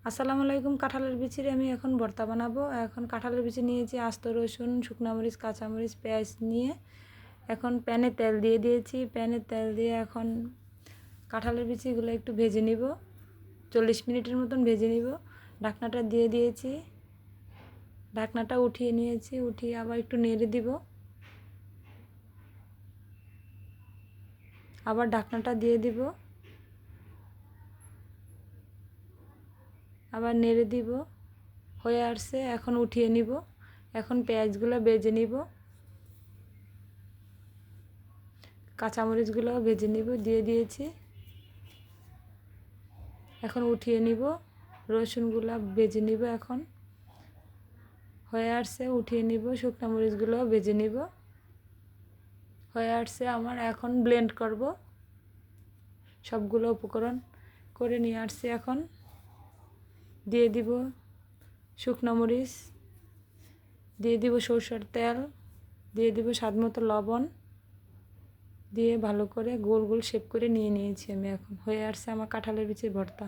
আসসালামু আলাইকুম। কাঁঠালের বিচির আমি এখন ভর্তা বানাবো। এখন কাঁঠালের বিচি নিয়েছি, আস্ত রসুন, শুকনো মরিচ, কাঁচামরিচ, পেঁয়াজ নিয়ে এখন প্যানে তেল দিয়ে দিয়েছি। প্যানে তেল দিয়ে এখন কাঁঠালের বিচিগুলো একটু ভেজে নিব, 40 মিনিটের মতন ভেজে নিব। ঢাকনাটা দিয়ে দিয়েছি, ঢাকনাটা উঠিয়ে নিয়েছি, উঠিয়ে আবার একটু নেড়ে দিব, আবার ঢাকনাটা দিয়ে দিব, আবার নেড়ে দিব। হয়ে আসছে, এখন উঠিয়ে নিব। এখন পেঁয়াজগুলো ভেজে নিব, কাঁচামরিচগুলো ভেজে নিব, দিয়ে দিয়েছি। এখন উঠিয়ে নিব, রসুনগুলো ভেজে নিব। এখন হয়ে আসছে, উঠিয়ে নিব, শুকনো মরিচগুলো ভেজে নিব। হয়ে আসছে আমার, এখন ব্লেন্ড করব, সবগুলো উপকরণ করে নিয়ে আসছি। এখন দিয়ে দিব শুকনো মরিচ, দিয়ে দিব সরষের তেল, দিয়ে দিব স্বাদমতো লবণ, দিয়ে ভালো করে গোল গোল শেপ করে নিয়ে নিয়েছি আমি। এখন হয়ে আসছে আমার কাঁঠালের বিচির ভর্তা।